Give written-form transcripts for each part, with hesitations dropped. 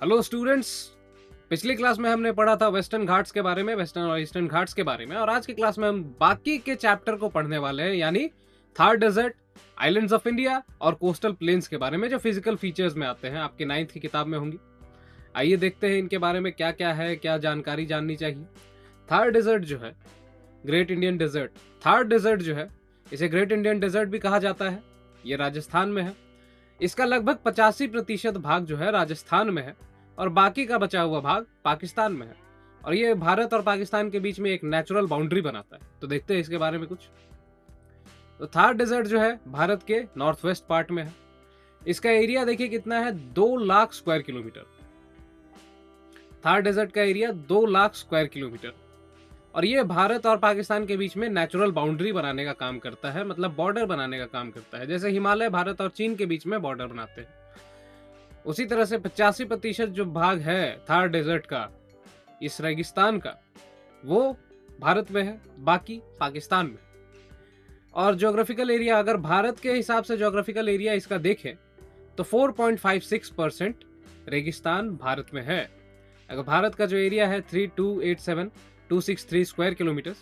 Hello students. पिछली class में हमने पढ़ा था वेस्टर्न घाट्स के बारे में, वेस्टर्न और ईस्टर्न घाट्स के बारे में, और आज की क्लास में हम बाकी के चैप्टर को पढ़ने वाले हैं, यानी Thar desert, islands of India और कोस्टल प्लेन्स के बारे में, जो फिजिकल फीचर्स में आते हैं, आपके 9th की किताब में होंगी। आइए देखते हैं इनके बारे में क्या क्या है, क्या जानकारी जाननी चाहिए। थार डेजर्ट जो है, great Indian desert, Thar desert जो है, इसे ग्रेट इंडियन डेजर्ट भी कहा जाता है। ये राजस्थान में है। इसका लगभग 85% भाग जो है राजस्थान में है और बाकी का बचा हुआ भाग पाकिस्तान में है, और ये भारत और पाकिस्तान के बीच में एक नेचुरल बाउंड्री बनाता है। तो देखते हैं इसके बारे में कुछ। तो थार डेजर्ट जो है भारत के नॉर्थ वेस्ट पार्ट में है। इसका एरिया देखिए कितना है, 2 lakh square kilometre. Thar desert का एरिया 2 लाख स्क्वायर किलोमीटर, और ये भारत और पाकिस्तान के बीच में नेचुरल बाउंड्री बनाने का काम करता है, मतलब बॉर्डर बनाने का काम करता है, जैसे हिमालय भारत और चीन के बीच में बॉर्डर बनाते हैं। उसी तरह से 85% जो भाग है थार डेजर्ट का, इस रेगिस्तान का, वो भारत में है, बाकी पाकिस्तान में। और ज्योग्राफिकल एरिया, अगर भारत के हिसाब से ज्योग्राफिकल एरिया इसका देखें तो 4.56% रेगिस्तान भारत में है। अगर भारत का जो एरिया है 3287263 स्क्वायर किलोमीटर,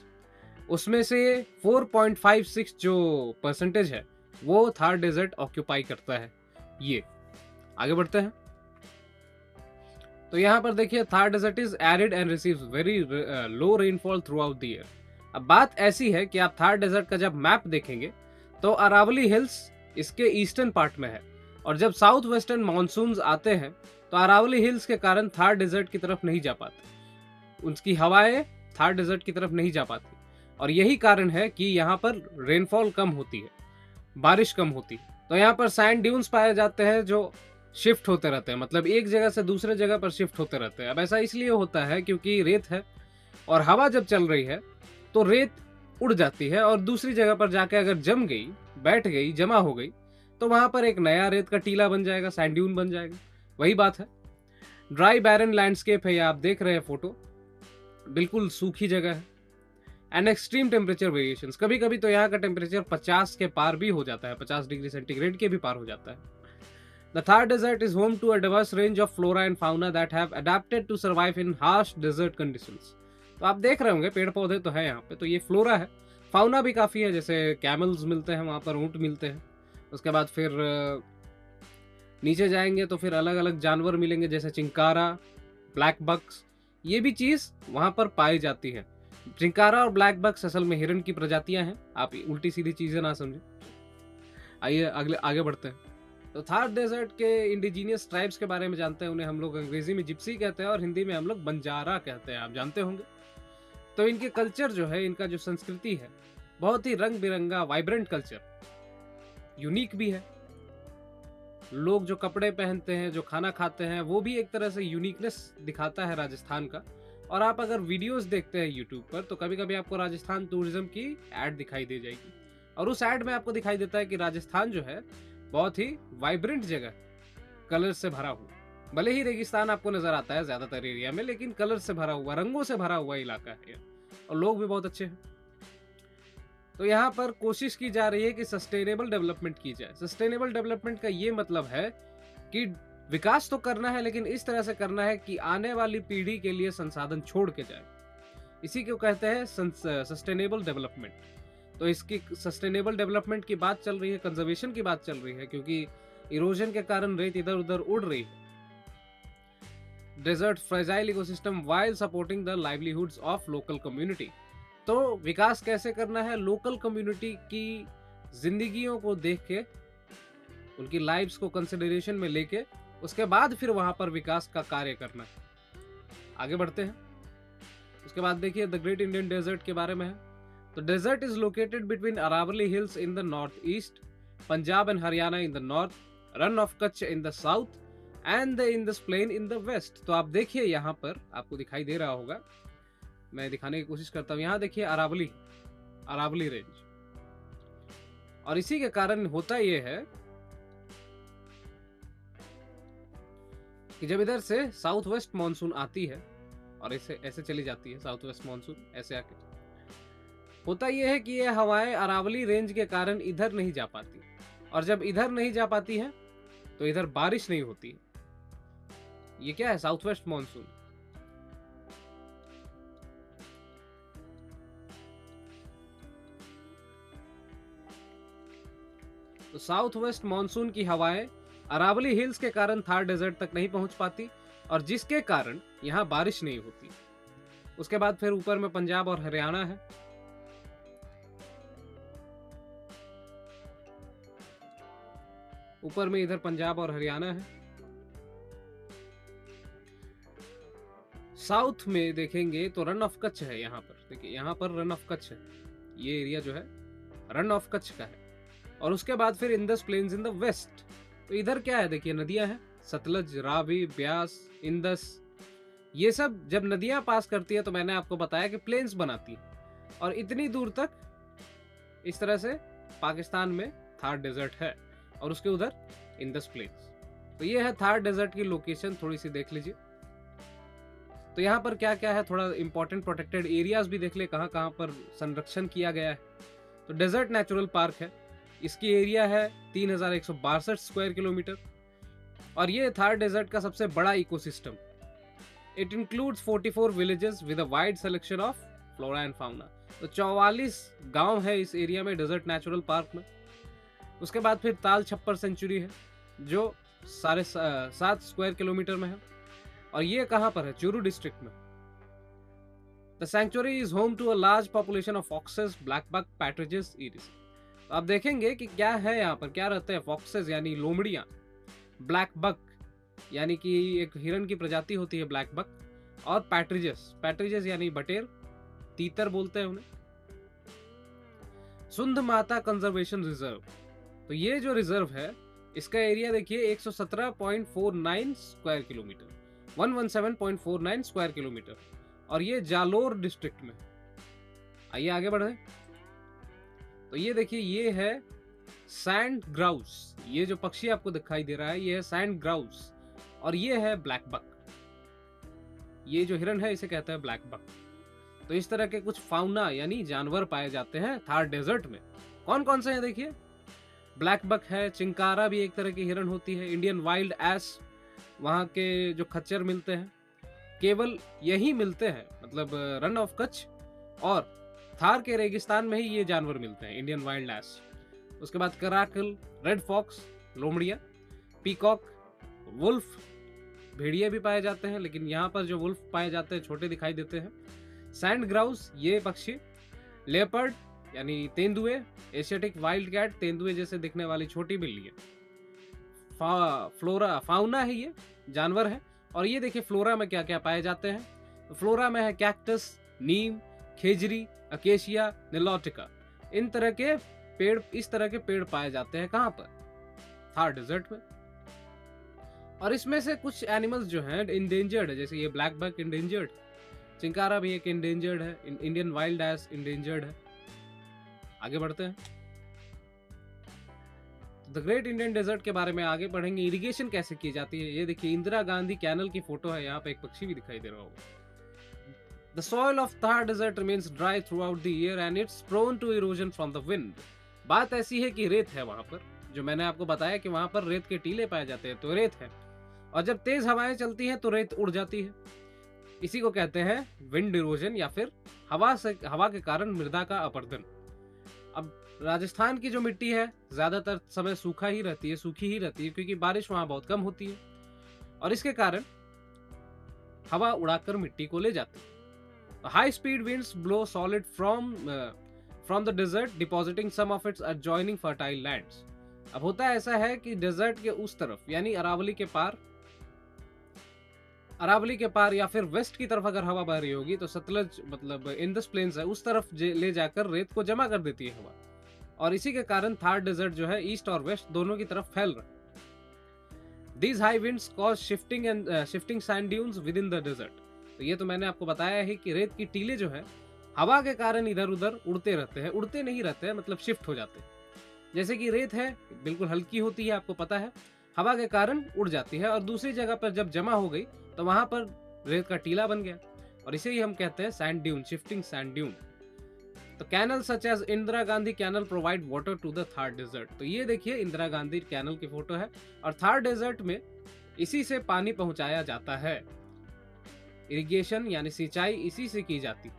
उसमें से 4.56 जो परसेंटेज है वो थार डेजर्ट ऑक्यूपाई करता है। ये आगे बढ़ते हैं। तो यहाँ पर देखिए, Thar desert is arid and receives very low rainfall throughout the year. अब बात ऐसी है कि आप थार डेजर्ट का जब मैप देखेंगे तो अरावली हिल्स इसके ईस्टर्न पार्ट में है, और जब साउथ वेस्टर्न मानसून्स आते हैं तो अरावली हिल्स के कारण थार डेजर्ट की तरफ नहीं जा पाते, उनकी हवाएं थार डेजर्ट की तरफ नहीं जा पाती, और यही कारण है कि यहाँ पर रेनफॉल कम होती है, बारिश कम होती है। तो यहाँ पर सैंड ड्यून्स पाए जाते हैं जो शिफ्ट होते रहते हैं, मतलब एक जगह से दूसरे जगह पर शिफ्ट होते रहते हैं। अब ऐसा इसलिए होता है क्योंकि रेत है, और हवा जब चल रही है तो रेत उड़ जाती है और दूसरी जगह पर जाके अगर जम गई, बैठ गई, जमा हो गई, तो वहां पर एक नया रेत का टीला बन जाएगा, सैंड ड्यून बन जाएगा। वही बात है। ड्राई बैरन लैंडस्केप है, ये आप देख रहे हैं फोटो, बिल्कुल सूखी जगह है। एंड एक्सट्रीम टेम्परेचर वेरिएशंस, कभी कभी तो यहाँ का टेम्परेचर 50 के पार भी हो जाता है, 50 डिग्री सेंटीग्रेड के भी पार हो जाता है। The Thar Desert is home to a diverse range of flora and fauna that have adapted to survive in harsh desert conditions. तो आप देख रहे होंगे पेड़ पौधे तो है यहाँ पे, तो ये फ्लोरा है। फाउना भी काफ़ी है, जैसे कैमल्स मिलते हैं वहाँ पर, ऊँट मिलते हैं। उसके बाद फिर नीचे जाएंगे तो फिर अलग अलग जानवर मिलेंगे, जैसे चिंकारा, ब्लैक बक्स, ये भी चीज़ वहाँ पर पाई जाती है। चिंकारा और ब्लैक बक्स असल में हिरन की प्रजातियाँ हैं, आप उल्टी सीधी चीज़ें ना समझें। आइए आगे बढ़ते हैं। तो थार डेजर्ट के इंडिजीनियस ट्राइब्स के बारे में जानते हैं। उन्हें हम लोग अंग्रेजी में जिप्सी कहते हैं और हिंदी में हम लोग बंजारा कहते हैं, आप जानते होंगे। तो इनके कल्चर जो है, इनका जो संस्कृति है, बहुत ही रंग बिरंगा वाइब्रेंट कल्चर, यूनिक भी है। लोग जो कपड़े पहनते हैं, जो खाना खाते हैं, वो भी एक तरह से यूनिकनेस दिखाता है राजस्थान का। और आप अगर वीडियोस देखते हैं यूट्यूब पर तो कभी कभी आपको राजस्थान टूरिज्म की एड दिखाई दे जाएगी, और उस एड में आपको दिखाई देता है कि राजस्थान जो है बहुत ही वाइब्रेंट जगह, कलर से भरा हुआ। भले ही रेगिस्तान आपको नजर आता है ज्यादातर एरिया में, लेकिन कलर से भरा हुआ, रंगों से भरा हुआ इलाका है, और लोग भी बहुत अच्छे हैं। तो यहाँ पर कोशिश की जा रही है कि सस्टेनेबल डेवलपमेंट की जाए। सस्टेनेबल डेवलपमेंट का ये मतलब है कि विकास तो करना है, लेकिन इस तरह से करना है कि आने वाली पीढ़ी के लिए संसाधन छोड़ के जाए। इसी को कहते हैं सस्टेनेबल डेवलपमेंट। तो इसकी सस्टेनेबल डेवलपमेंट की बात चल रही है, कंजर्वेशन की बात चल रही है, क्योंकि इरोजन के कारण रेत इधर उधर उड़ रही है। Desert fragile ecosystem while supporting the livelihoods of local community. तो विकास कैसे करना है, लोकल कम्युनिटी की जिंदगियों को देख के, उनकी लाइव्स को कंसिडरेशन में लेके, उसके बाद फिर वहां पर विकास का कार्य करना है। आगे बढ़ते हैं। उसके बाद देखिए द ग्रेट इंडियन डेजर्ट के बारे में है। The desert is located between Aravalli Hills in the northeast, Punjab and Haryana in the north, Rann of Kutch in the south, and the Indus Plain in the west. तो आप देखिए यहाँ पर आपको दिखाई दे रहा होगा, मैं दिखाने की कोशिश करता हूँ। यहाँ देखिए अरावली रेंज, और इसी के कारण होता ये है कि जब इधर से साउथ वेस्ट मानसून आती है और ऐसे चली जाती है, साउथ वेस्ट मानसून ऐसे आके, होता यह है कि ये हवाएं अरावली रेंज के कारण इधर नहीं जा पाती, और जब इधर नहीं जा पाती हैं तो इधर बारिश नहीं होती है। ये क्या है? South west monsoon. तो साउथ वेस्ट मानसून की हवाएं अरावली हिल्स के कारण थार डेजर्ट तक नहीं पहुंच पाती और जिसके कारण यहाँ बारिश नहीं होती। उसके बाद फिर ऊपर में पंजाब और हरियाणा है। ऊपर में इधर पंजाब और हरियाणा है। साउथ में देखेंगे तो रन ऑफ कच्छ है। यहाँ पर देखिए, यहाँ पर रन ऑफ कच्छ है। ये एरिया जो है रन ऑफ कच्छ का है। और उसके बाद फिर Indus plains in the west. तो इधर क्या है? देखिए नदियां हैं, सतलज, रावी, ब्यास, इंडस। ये सब जब नदियां पास करती है तो मैंने आपको बताया कि प्लेन्स बनाती है और इतनी दूर तक इस तरह से पाकिस्तान में थार डेजर्ट है और उसके उधर इंडस प्लेन्स। तो ये है थार डेजर्ट की लोकेशन, थोड़ी सी देख लीजिए। तो यहाँ पर क्या क्या है, थोड़ा इंपॉर्टेंट प्रोटेक्टेड एरियाज भी देख ले कहाँ कहाँ पर संरक्षण किया गया है। तो डेजर्ट नेचुरल पार्क है, इसकी एरिया है 3162 स्क्वायर किलोमीटर और ये थार डेजर्ट का सबसे बड़ा ecosystem. It includes 44 villages with a wide selection of flora and fauna. तो 44 गांव है इस एरिया में, डेजर्ट नेचुरल पार्क में। उसके बाद फिर ताल छप्पर सेंचुरी है जो 7.5 स्क्वायर किलोमीटर में है और ये कहां पर है? चूरू डिस्ट्रिक्ट में। The sanctuary is home to a large population of foxes, blackbuck, partridges, iris. तो आप देखेंगे कि क्या है यहाँ पर, क्या रहते हैं? फॉक्सेस यानी लोमड़ियां, ब्लैक बक यानी कि एक हिरन की प्रजाति होती है ब्लैक बक, और पैट्रिजेस, पैट्रिजेस यानी बटेर, तीतर बोलते हैं उन्हें। सुंद माता कंजर्वेशन रिजर्व। तो ये जो रिजर्व है इसका एरिया देखिए 117.49 स्क्वायर किलोमीटर, 117.49 स्क्वायर किलोमीटर और ये जालोर डिस्ट्रिक्ट में। आइए आगे बढ़े। तो ये देखिए, ये है सैंड ग्राउस। ये जो पक्षी आपको दिखाई दे रहा है ये है सैंड ग्राउस और ये है ब्लैक बक। ये जो हिरन है इसे कहते हैं ब्लैक बक। तो इस तरह के कुछ फाउना यानी जानवर पाए जाते हैं थार डेजर्ट में। कौन कौन से हैं देखिए? ब्लैक बक है, चिंकारा भी एक तरह की हिरन होती है, इंडियन वाइल्ड एस, वहाँ के जो खच्चर मिलते हैं, केवल यही मिलते हैं, मतलब रन ऑफ कच्छ और थार के रेगिस्तान में ही ये जानवर मिलते हैं, इंडियन वाइल्ड एस। उसके बाद कराकल, रेड फॉक्स, लोमड़िया, पीकॉक, वुल्फ, भेड़िए भी पाए जाते हैं, लेकिन यहाँ पर जो वुल्फ पाए जाते हैं छोटे दिखाई देते हैं। सैंड ग्राउस ये पक्षी, लेपर्ड यानी तेंदुए, एशियाटिक वाइल्ड कैट, तेंदुए जैसे दिखने वाली छोटी बिल्ली है। फ्लोरा, फाउना है, ये जानवर है। और ये देखिए फ्लोरा में क्या क्या पाए जाते हैं। तो फ्लोरा में है कैक्टस, नीम, खेजरी, अकेशिया, निलोटिका। इन तरह के पेड़, इस तरह के पेड़ पाए जाते हैं कहाँ पर? थार डेजर्ट में। और इसमें से कुछ एनिमल्स जो हैं इंडेंजर्ड है, जैसे ये ब्लैक बक इंडेंजर्ड, चिंकारा भी एक इंडेंजर्ड है, इंडियन वाइल्ड एस इंडेंजर्ड है। आगे बढ़ते हैं। द ग्रेट इंडियन डेजर्ट के बारे में आगे पढ़ेंगे। इरिगेशन कैसे की जाती है ये देखिए, इंदिरा गांधी कैनल की फोटो है, यहाँ पे एक पक्षी भी दिखाई दे रहा होगा। The soil of Thar desert remains dry throughout the year and it's prone to erosion from the wind. बात ऐसी है कि रेत है वहां पर, जो मैंने आपको बताया कि वहां पर रेत के टीले पाए जाते हैं, तो रेत है और जब तेज हवाएं चलती हैं तो रेत उड़ जाती है। इसी को कहते हैं विंड इरोजन या फिर हवा के कारण मृदा का अपरदन। अब राजस्थान की जो मिट्टी है ज्यादातर समय सूखी ही रहती है क्योंकि बारिश वहां बहुत कम होती है और इसके कारण हवा उड़ाकर मिट्टी को ले जाती है। High speed winds blow solid from the desert depositing some of its adjoining fertile lands. अब होता ऐसा है कि डेजर्ट के उस तरफ यानी अरावली के पार या फिर वेस्ट की तरफ अगर हवा बह रही होगी तो सतलज मतलब इंडस प्लेन्स है उस तरफ ले जाकर रेत को जमा कर देती है हवा और इसी के कारण थार डेजर्ट जो है ईस्ट और वेस्ट दोनों की तरफ फैल रहा है। These high winds cause shifting sand dunes within the desert। तो ये तो मैंने आपको बताया है कि रेत की टीले जो है हवा के कारण इधर उधर उड़ते नहीं रहते हैं, मतलब शिफ्ट हो जाते हैं। जैसे कि रेत है बिल्कुल हल्की होती है, आपको पता है, हवा के कारण उड़ जाती है और दूसरी जगह पर जब जमा हो गई तो वहां पर रेत का टीला बन गया और इसे ही हम कहते हैं sand dune, shifting sand dune. तो canal such as Indira Gandhi canal provide water to the Thar desert. तो ये देखिए इंदिरा गांधी कैनल की फोटो है और थार डेजर्ट में इसी से पानी पहुंचाया जाता है। इरिगेशन यानी सिंचाई इसी से की जाती है।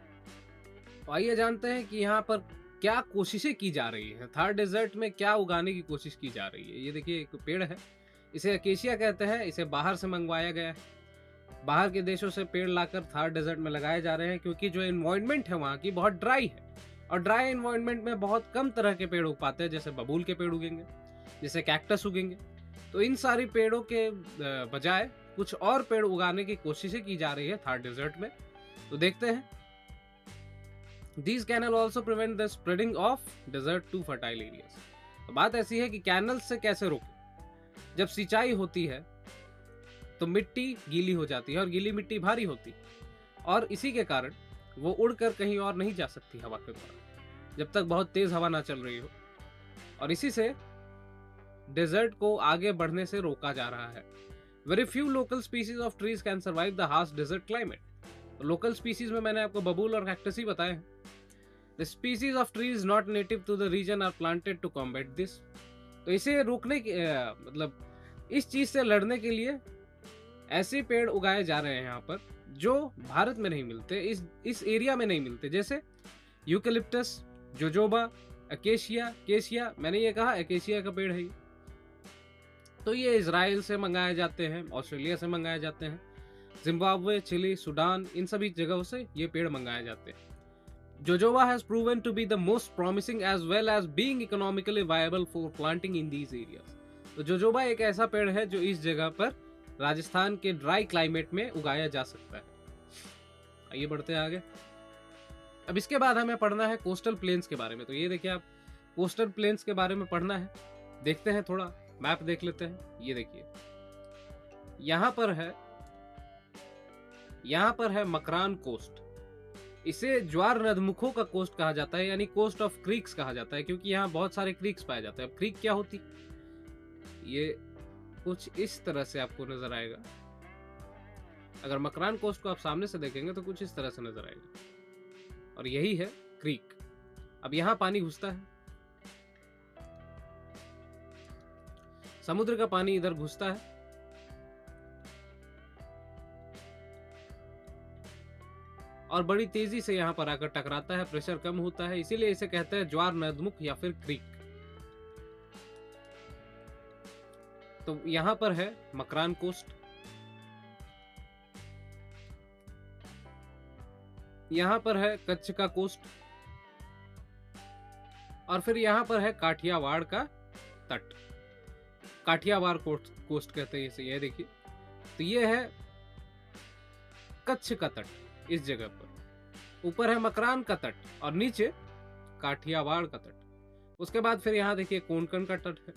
तो आइए जानते हैं कि यहाँ पर क्या कोशिशें की जा रही है, थार डेजर्ट में क्या उगाने की कोशिश की जा रही है। ये देखिए एक पेड़ है, इसे अकेशिया कहते हैं, इसे बाहर से मंगवाया गया है। बाहर के देशों से पेड़ लाकर थार डेजर्ट में लगाए जा रहे हैं क्योंकि जो एनवायरनमेंट है वहाँ की बहुत ड्राई है और ड्राई एनवायरनमेंट में बहुत कम तरह के पेड़ उग पाते हैं, जैसे बबूल के पेड़ उगेंगे, जैसे कैक्टस उगेंगे। तो इन सारी पेड़ों के बजाय कुछ और पेड़ उगाने की कोशिशें की जा रही है थार डेजर्ट में। तो देखते हैं। These canal also prevent the spreading of desert to fertile areas। तो बात ऐसी है कि कैनल से कैसे रोकें। जब सिंचाई होती है तो मिट्टी गीली हो जाती है और गीली मिट्टी भारी होती है और इसी के कारण वो उड़कर कहीं और नहीं जा सकती हवा के द्वारा जब तक बहुत तेज हवा ना चल रही हो, और इसी से डेजर्ट को आगे बढ़ने से रोका जा रहा है। Very few local species of trees can survive the harsh desert climate. Local species में मैंने आपको बबूल और कैक्टस ही बताए हैं। The species of trees not native to the region are planted to combat this। तो इसे रोकने के मतलब इस चीज से लड़ने के लिए ऐसे पेड़ उगाए जा रहे हैं यहाँ पर जो भारत में नहीं मिलते, इस एरिया में नहीं मिलते, जैसे यूकेलिप्टस, जोजोबा, अकेशिया, केशिया। मैंने ये कहा अकेशिया का पेड़ है ये। तो ये इजराइल से मंगाए जाते हैं, ऑस्ट्रेलिया से मंगाए जाते हैं, जिम्बाब्वे, चिली, सूडान, इन सभी जगहों से ये पेड़ मंगाए जाते हैं। Jojoba has proven to be the most promising as well as being economically viable for planting in these areas। तो जोजोबा एक ऐसा पेड़ है जो इस जगह पर राजस्थान के ड्राई क्लाइमेट में उगाया जा सकता है। आइए बढ़ते हैं आगे। अब इसके बाद हमें पढ़ना है कोस्टल प्लेन्स के बारे में। तो ये देखिए आप, कोस्टल प्लेन्स के बारे में पढ़ना है। देखते हैं, थोड़ा मैप देख लेते हैं। ये देखिए यहाँ पर है मकरान कोस्ट। इसे ज्वार नदमुखों का कोस्ट कहा जाता है, यानी कोस्ट ऑफ क्रीक्स कहा जाता है, क्योंकि यहाँ बहुत सारे क्रीक्स पाए जाते हैं। अब क्रीक क्या होती, ये कुछ इस तरह से आपको नजर आएगा। अगर मकरान कोस्ट को आप सामने से देखेंगे तो कुछ इस तरह से नजर आएगा, और यही है क्रीक। अब यहाँ पानी घुसता है, समुद्र का पानी इधर घुसता है और बड़ी तेजी से यहाँ पर आकर टकराता है, प्रेशर कम होता है, इसीलिए इसे कहते हैं ज्वार नदमुख या फिर क्रीक। तो यहाँ पर है मकरान कोस्ट, यहाँ पर है कच्छ का कोस्ट, और फिर यहाँ पर है काठियावाड़ का तट। काठियावाड़ कोस्ट कहते हैं इसे। ये देखिए, तो ये है कच्छ का तट। इस जगह पर ऊपर है मकरान का तट और नीचे काठियावाड़ का तट। उसके बाद फिर यहाँ देखिए कोंकण का तट है,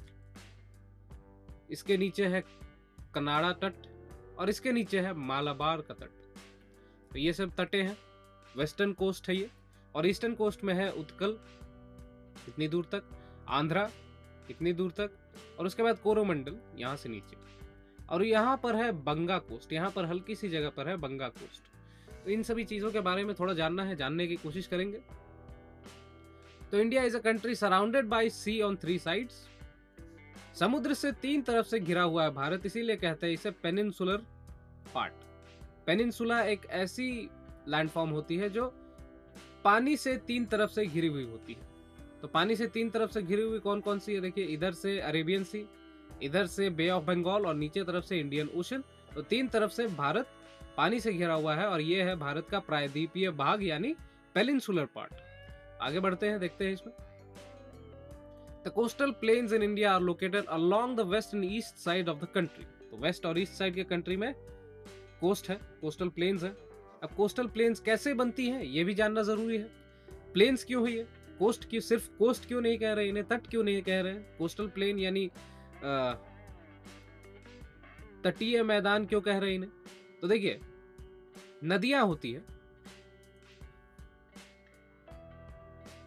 इसके नीचे है कनाडा तट और इसके नीचे है मालाबार का तट। तो ये सब तटें हैं। वेस्टर्न कोस्ट है ये, और ईस्टर्न कोस्ट में है उत्कल इतनी दूर तक, आंध्रा इतनी दूर तक, और उसके बाद कोरोमंडल यहाँ से नीचे, और यहाँ पर है बंगा कोस्ट। यहाँ पर हल्की सी जगह पर है बंगा कोस्ट। तो इन सभी चीजों के बारे में थोड़ा जानना है, जानने की कोशिश करेंगे। तो India is a country surrounded by sea on 3 sides. समुद्र से 3 तरफ से घिरा हुआ है भारत, इसीलिए कहते हैं इसे पेनिनसुलर पार्ट। पेनिनसुला एक ऐसी लैंडफॉर्म होती है जो पानी से 3 तरफ से घिरी हुई होती है। तो पानी से 3 तरफ से घिरी हुई कौन कौन सी है, देखिए इधर से अरेबियन सी, इधर से बे ऑफ बंगाल और नीचे तरफ से इंडियन ओशन। तो 3 तरफ से भारत पानी से घिरा हुआ है और ये है भारत का प्रायद्वीपीय भाग यानी पेनिनसुलर पार्ट। आगे बढ़ते हैं, देखते हैं इसमें। The coastal plains in India are located along the west and east side of the country. तो वेस्ट और ईस्ट साइड के कंट्री में कोस्ट है, कोस्टल प्लेन्स है। अब कोस्टल प्लेन्स कैसे बनती हैं ये भी जानना जरूरी है। प्लेन्स क्यों है ये, कोस्ट क्यों, सिर्फ कोस्ट क्यों नहीं कह रहे इन्हें, तट क्यों नहीं कह रहे हैं, कोस्टल प्लेन यानी तटीय मैदान क्यों कह रहे इन्हें। तो देखिए नदियां होती है,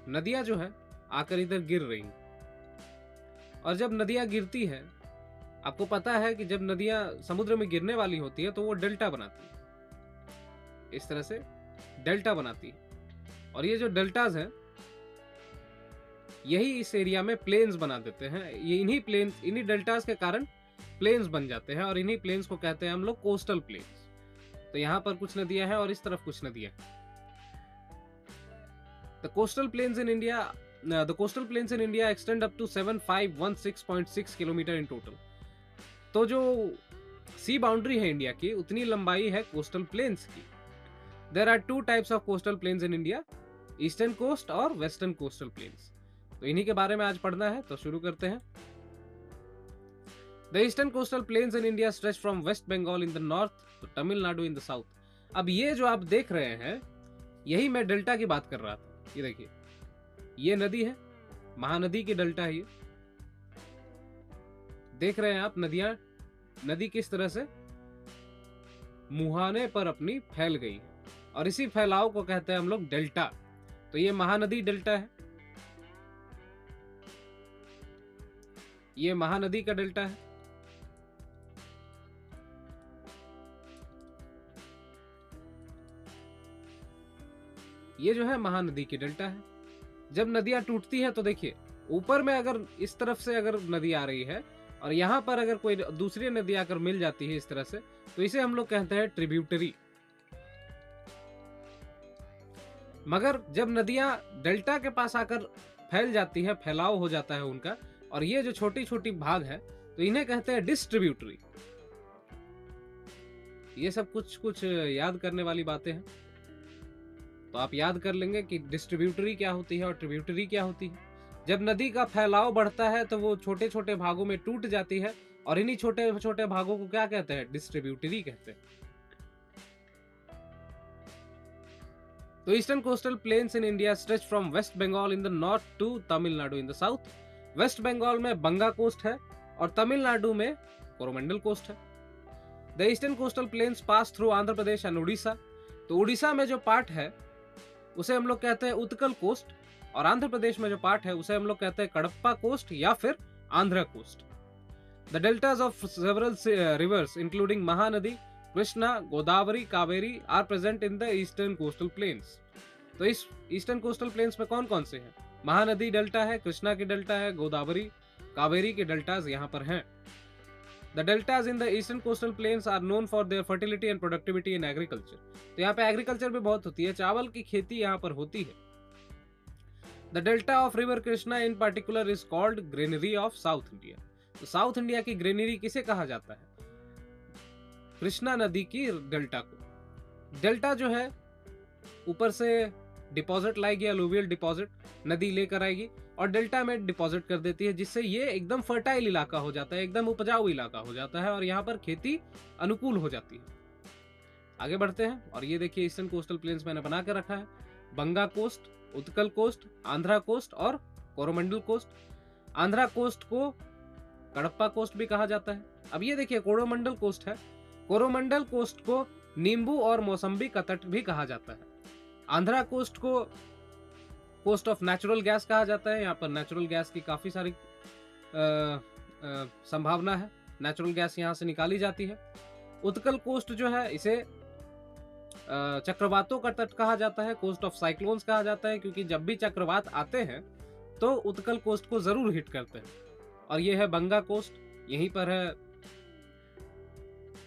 नदियां जो है आकर इधर गिर रही हैं, और जब नदियां गिरती है, आपको पता है कि जब नदियां समुद्र में गिरने वाली होती है तो वो डेल्टा बनाती है, इस तरह से डेल्टा बनाती है। और ये जो डेल्टाज हैं यही इस एरिया में प्लेन्स बना देते हैं। ये इन्हीं डेल्टाज के कारण प्लेन्स बन जाते हैं और इन्हीं प्लेन्स को कहते हैं हम लोग कोस्टल प्लेन्स। तो यहाँ पर कुछ नदियां हैं और इस तरफ कुछ नदियां हैं। The coastal plains in India The coastal plains in India extend up to 7516.6 kilometre in total. तो जो सी बाउंड्री है इंडिया की, उतनी लंबाई है कोस्टल प्लेन्स की। There are two types of coastal plains in India, eastern coast और western coastal plains. तो इन्हीं के बारे में आज पढ़ना है, तो शुरू करते हैं। The eastern coastal plains in India stretch from West Bengal in the north to Tamil Nadu in the south. अब ये जो आप देख रहे हैं, यही मैं डेल्टा की बात कर रहा था। ये देखिए, ये नदी है, महानदी की डेल्टा है ये। देख रहे हैं आप नदियां, नदी किस तरह से मुहाने पर अपनी फैल गई है और इसी फैलाव को कहते हैं हम लोग डेल्टा। तो ये महानदी डेल्टा है, ये महानदी का डेल्टा है। ये जो है महानदी की डेल्टा है। जब नदियां टूटती है तो देखिए, ऊपर में अगर इस तरफ से अगर नदी आ रही है और यहां पर अगर कोई दूसरी नदी आकर मिल जाती है इस तरह से, तो इसे हम लोग कहते हैं ट्रिब्यूटरी। मगर जब नदियां डेल्टा के पास आकर फैल जाती है, फैलाव हो जाता है उनका, और ये जो छोटी छोटी भाग है, तो इन्हें कहते हैं डिस्ट्रीब्यूटरी। ये सब कुछ याद करने वाली बातें हैं, तो आप याद कर लेंगे कि डिस्ट्रीब्यूटरी क्या होती है और ट्रिब्यूटरी क्या होती है। जब नदी का फैलाव बढ़ता है तो वो छोटे छोटे भागों में टूट जाती है, और इन्हीं छोटे छोटे भागों को क्या कहते हैं? डिस्ट्रीब्यूटरी कहते हैं। तो eastern coastal plains in India stretch from West Bengal in the north to Tamil Nadu in the south. West Bengal में बंगा कोस्ट है और तमिलनाडु में कोरोमंडल कोस्ट है। The eastern coastal plains pass through Andhra Pradesh and Orissa. तो उड़ीसा में जो पार्ट है उसे हम लोग कहते हैं उत्कल कोस्ट, और आंध्र प्रदेश में जो पार्ट है उसे हम लोग कहते हैं कडप्पा कोस्ट या फिर Andhra coast. The deltas of several rivers including Mahanadi, Krishna, Godavari, Kaveri are present in the eastern coastal plains. तो इस ईस्टर्न कोस्टल प्लेन्स में कौन कौन से हैं? महानदी डेल्टा है, कृष्णा की डेल्टा है, गोदावरी, कावेरी के डेल्टास यहाँ पर हैं। The deltas in the eastern coastal plains are known for their fertility and productivity in agriculture. तो यहाँ पे एग्रीकल्चर भी बहुत होती है, चावल की खेती यहाँ पर होती है। The delta of river Krishna in particular is called granary of South India. तो साउथ इंडिया की ग्रेनरी किसे कहा जाता है? कृष्णा नदी की डेल्टा को। डेल्टा जो है, ऊपर से डिपॉजिट लाएगी, अलुवियल डिपॉजिट नदी लेकर आएगी और डेल्टा में डिपॉजिट कर देती है, जिससे ये एकदम फर्टाइल इलाका हो जाता है, एकदम उपजाऊ इलाका हो जाता है और यहाँ पर खेती अनुकूल हो जाती है। आगे बढ़ते हैं, और ये देखिए ईस्टर्न कोस्टल प्लेन्स मैंने बना कर रखा है। Banga coast, Utkal coast, Andhra coast और कोरोमंडल कोस्ट। आंध्रा कोस्ट को कडप्पा कोस्ट भी कहा जाता है। अब ये देखिए कोरोमंडल कोस्ट है, कोरोमंडल कोस्ट को नींबू और मौसम्बी का तट भी कहा जाता है। आंध्रा कोस्ट को कोस्ट ऑफ नेचुरल गैस कहा जाता है। यहाँ पर नेचुरल गैस की काफी सारी संभावना है, नेचुरल गैस यहाँ से निकाली जाती है। उत्कल कोस्ट जो है, इसे चक्रवातों का तट कहा जाता है, कोस्ट ऑफ साइक्लोन्स कहा जाता है, क्योंकि जब भी चक्रवात आते हैं तो उत्कल कोस्ट को जरूर हिट करते हैं। और ये है बंगा कोस्ट, यहीं पर है,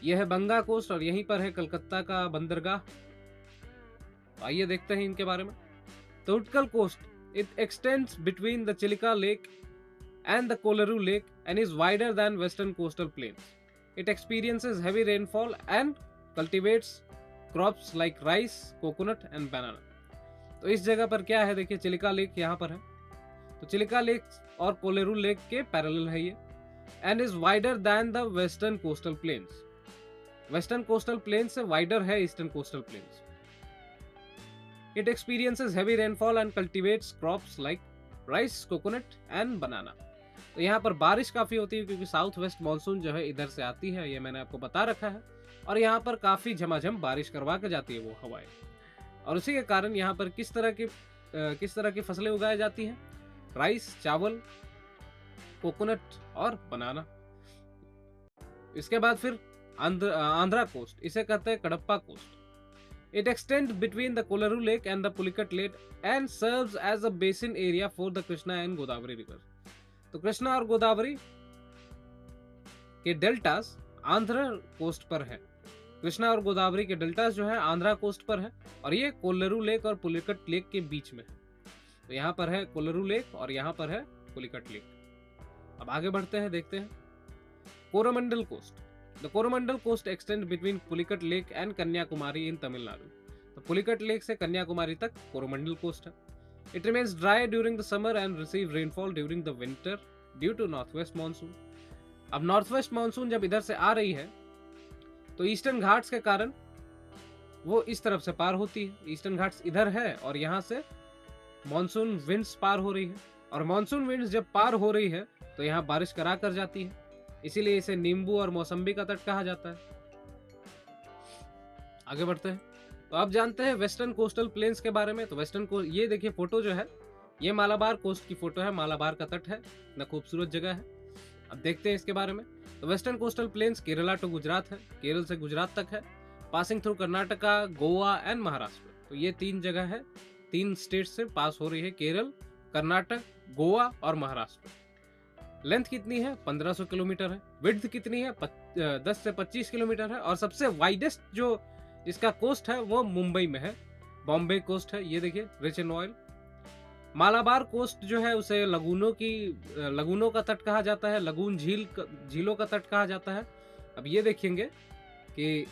यह है बंगा कोस्ट और यहीं पर है कलकत्ता का बंदरगाह। आइए देखते हैं इनके बारे में। तो Utkal coast, it extends between the Chilika Lake and the Koleru Lake and is wider than western coastal plains. It experiences heavy rainfall and cultivates crops like rice, coconut and banana. तो इस जगह पर क्या है, देखिए चिलिका लेक यहाँ पर है। तो चिलिका लेक और कोलेरू लेक के पैरेलल है ये, and is wider than the western coastal plains. Western coastal planes से वाइडर है eastern coastal planes. It experiences heavy rainfall and cultivates crops like rice, coconut and banana. तो यहाँ पर बारिश काफी होती है क्योंकि साउथ वेस्ट मानसून जो है इधर से आती है, ये मैंने आपको बता रखा है, और यहाँ पर काफी झमाझम बारिश करवा के जाती है वो हवाएं, और उसी के कारण यहाँ पर किस तरह की फसलें उगाई जाती हैं? राइस, चावल, कोकोनट और बनाना। इसके बाद फिर आंध्रा कोस्ट, इसे कहते हैं Kadapa coast. It extends between the Koleru Lake and the Pulicat Lake and serves as a basin area for the Krishna and Godavari rivers. तो कृष्णा और गोदावरी के डेल्टास आंध्र कोस्ट पर है। कृष्णा और गोदावरी के डेल्टास जो है आंध्रा कोस्ट पर है और ये कोल्लरू लेक और पुलिकट लेक के बीच में है। तो यहाँ पर है कोल्लरू लेक और यहाँ पर है पुलिकट लेक। अब आगे बढ़ते हैं, देखते हैं Coromandel coast. The Coromandel coast extend between Pulicat lake and Kanyakumari in Tamil Nadu. तो पुलिकट लेक से कन्याकुमारी तक कोरोमंडल कोस्ट है। It remains dry during the summer and receive rainfall during the winter due to north west monsoon. अब नॉर्थ वेस्ट मानसून जब इधर से आ रही है तो ईस्टर्न घाट्स के कारण वो इस तरफ से पार होती है। ईस्टर्न घाट्स इधर है और यहाँ से मॉनसून विंड्स पार हो रही है और मॉनसून विंड्स जब पार हो रही है तो यहाँ बारिश करा कर जाती है, इसीलिए इसे नींबू और मौसम्बी का तट कहा जाता है। आगे बढ़ते हैं, तो अब जानते हैं वेस्टर्न कोस्टल प्लेन्स के बारे में। तो वेस्टर्न को ये देखिए फोटो जो है ये मालाबार कोस्ट की फोटो है, मालाबार का तट है, इतना खूबसूरत जगह है। अब देखते हैं इसके बारे में। तो western coastal plains Kerala to Gujarat है, केरल से गुजरात तक है, passing through Karnataka, Goa and Maharashtra. तो ये 3 जगह है, 3 स्टेट से पास हो रही है, केरल, कर्नाटक, गोवा और महाराष्ट्र। लेंथ कितनी है? 1500 किलोमीटर है। विड्थ कितनी है? 10 से 25 किलोमीटर है। और सबसे वाइडेस्ट जो इसका कोस्ट है वो मुंबई में है, बॉम्बे कोस्ट है, ये देखिए, rich in oil. Malabar coast जो है उसे लगूनों का तट कहा जाता है, लगून झीलों का तट कहा जाता है। अब ये देखेंगे कि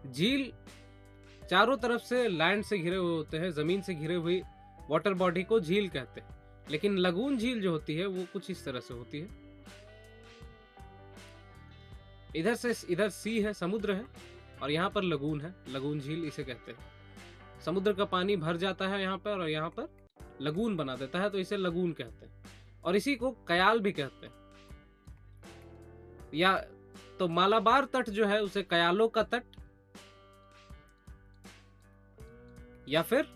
झील चारों तरफ से लैंड से घिरे हुए होते हैं, जमीन से घिरे हुई वाटर बॉडी को झील कहते हैं, लेकिन लगून झील जो होती है वो कुछ इस तरह से होती है। इधर से इधर सी है, समुद्र है, और यहाँ पर लगून है, लगून झील इसे कहते हैं। समुद्र का पानी भर जाता है यहाँ पर और यहाँ पर लगून बना देता है, तो इसे लगून कहते हैं और इसी को कयाल भी कहते हैं। या तो मालाबार तट जो है उसे कयालों का तट या फिर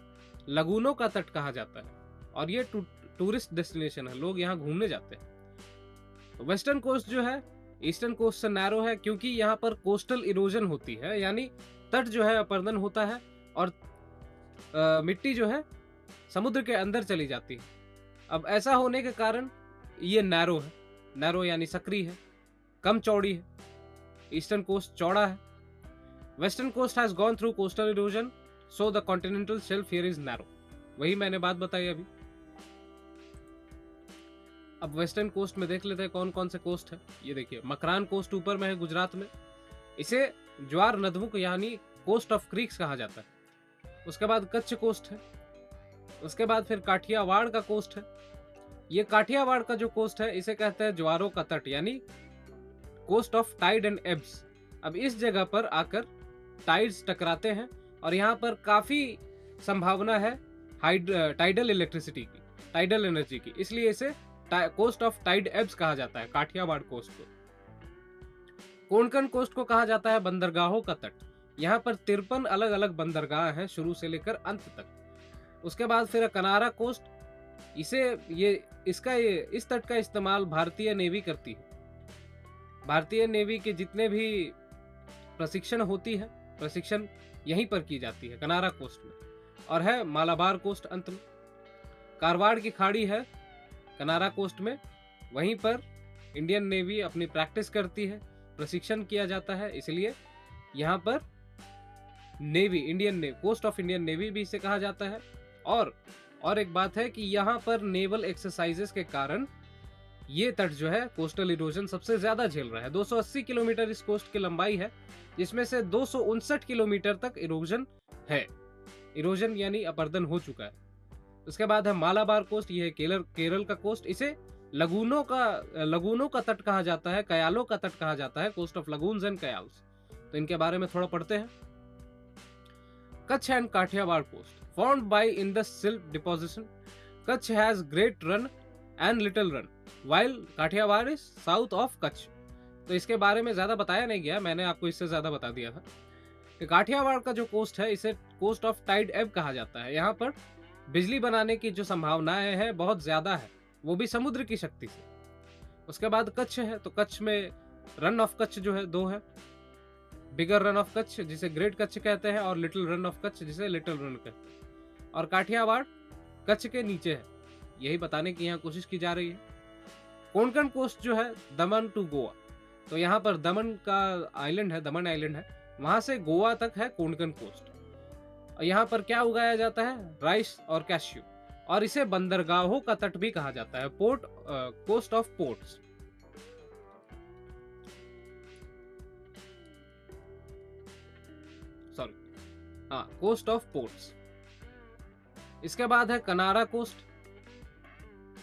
लगूनों का तट कहा जाता है और ये टूरिस्ट डेस्टिनेशन है, लोग यहाँ घूमने जाते हैं। वेस्टर्न कोस्ट जो है ईस्टर्न कोस्ट से नैरो है क्योंकि यहाँ पर कोस्टल इरोजन होती है, यानी तट जो है अपर्दन होता है और मिट्टी जो है समुद्र के अंदर चली जाती है। अब ऐसा होने के कारण ये नैरो है, नैरो यानी सकरी है, कम चौड़ी है। ईस्टर्न कोस्ट चौड़ा है। Western coast has gone through coastal erosion so the continental shelf here is narrow. वही मैंने बात बताई अभी। अब वेस्टर्न कोस्ट में देख लेते हैं कौन कौन से कोस्ट है। ये देखिए, मकरान कोस्ट ऊपर में है गुजरात में, इसे ज्वार नदमुक यानी कोस्ट ऑफ क्रीक्स कहा जाता है। उसके बाद कच्छ कोस्ट है, उसके बाद फिर काठियावाड़ का कोस्ट है। ये काठियावाड़ का जो कोस्ट है इसे कहते हैं ज्वारों का तट यानी coast of tide and ebbs. अब इस जगह पर आकर टाइड्स टकराते हैं और यहाँ पर काफी संभावना है टाइडल इलेक्ट्रिसिटी की, टाइडल एनर्जी की, इसलिए इसे कोस्ट ऑफ टाइड एब्स कहा जाता है, काठियावाड़ कोस्ट को। कोंकण कोस्ट को कहा जाता है बंदरगाहों का तट। यहाँ पर 53 अलग अलग बंदरगाह हैं शुरू से लेकर अंत तक। उसके बाद फिर कनारा कोस्ट, इस तट का इस्तेमाल भारतीय नेवी करती है। भारतीय नेवी के जितने भी प्रशिक्षण होती है, प्रशिक्षण यहीं पर की जाती है कनारा कोस्ट में। और है मालाबार कोस्ट अंत में। कारवाड़ की खाड़ी है कनारा कोस्ट में, वहीं पर इंडियन नेवी अपनी प्रैक्टिस करती है, प्रशिक्षण किया जाता है, इसलिए यहाँ पर navy, coast of Indian navy भी इसे कहा जाता है। और एक बात है कि यहाँ पर नेवल एक्सरसाइजेस के कारण ये तट जो है कोस्टल इरोजन सबसे ज्यादा झेल रहा है। 280 किलोमीटर इस कोस्ट की लंबाई है, जिसमें से 259 किलोमीटर तक इरोजन है, इरोजन यानी अपर्दन हो चुका है। उसके बाद है मालाबार कोस्ट, ये है केरल का कोस्ट, इसे लगूनों का तट कहा जाता है, कयालों का तट कहा जाता है, coast of lagoons and kayals. तो इनके बारे में थोड़ा पढ़ते हैं। Kutch and Kathiawar coast formed by in the silt deposition. Kutch has great run and little run, while Kathiawar is south of Kutch. तो इसके बारे में ज्यादा बताया नहीं गया, मैंने आपको इससे ज्यादा बता दिया था कि काठियावाड़ का जो कोस्ट है इसे कोस्ट ऑफ टाइड एब कहा जाता है। यहाँ पर बिजली बनाने की जो संभावनाएं हैं बहुत ज्यादा है, वो भी समुद्र की शक्ति से। उसके बाद कच्छ है, तो कच्छ में रन ऑफ कच्छ जो है 2 है, बिगर रन ऑफ कच्छ जिसे ग्रेट कच्छ कहते हैं और लिटिल रन ऑफ कच्छ जिसे लिटिल रन कहते हैं। और काठियावाड़ कच्छ के नीचे है, यही बताने की यहाँ कोशिश की जा रही है। कोंकण कोस्ट जो है दमन टू गोवा, तो यहाँ पर दमन का आइलैंड है, दमन आइलैंड है, वहां से गोवा तक है कोंकण कोस्ट। और यहाँ पर क्या उगाया जाता है, राइस और कैश्यू, और इसे बंदरगाहों का तट भी कहा जाता है, port coast of ports. Sorry, हाँ, कोस्ट ऑफ पोर्ट्स। इसके बाद है कनारा कोस्ट।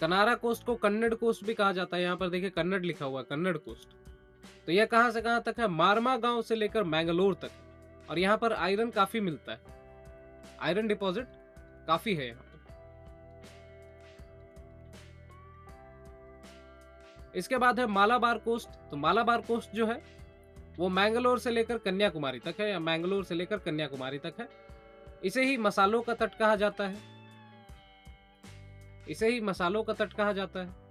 कनारा कोस्ट को कन्नड़ कोस्ट भी कहा जाता है, यहाँ पर देखिए कन्नड़ लिखा हुआ है, कन्नड़ कोस्ट। तो यह कहां से कहां तक है, मारमा गांव से लेकर मैंगलोर तक, और यहाँ पर आयरन काफी मिलता है, आयरन डिपॉजिट काफी है यहाँ पर। इसके बाद है मालाबार कोस्ट। तो मालाबार कोस्ट जो है वो मैंगलोर से लेकर कन्याकुमारी तक है, या मैंगलोर से लेकर कन्याकुमारी तक है। इसे ही मसालों का तट कहा जाता है, इसे ही मसालों का तट कहा जाता है।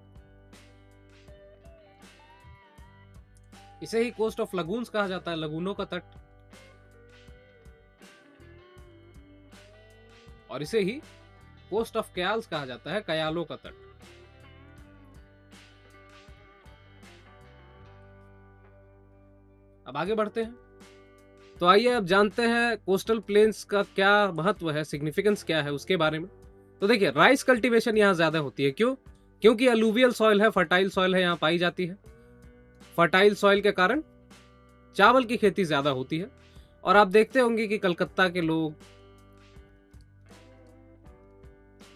इसे ही कोस्ट ऑफ लगून्स कहा जाता है, लगूनों का तट। और इसे ही कोस्ट ऑफ कयाल्स कहा जाता है, कयालों का तट। अब आगे बढ़ते हैं, तो आइए अब जानते हैं कोस्टल प्लेन्स का क्या महत्व है, सिग्निफिकेंस क्या है उसके बारे में। तो देखिए, राइस कल्टीवेशन यहाँ ज्यादा होती है, क्यों? क्योंकि अलूवियल सॉइल है, फर्टाइल सॉइल है, यहाँ पाई जाती है। फर्टाइल सॉइल के कारण चावल की खेती ज्यादा होती है। और आप देखते होंगे कि कलकत्ता के लोग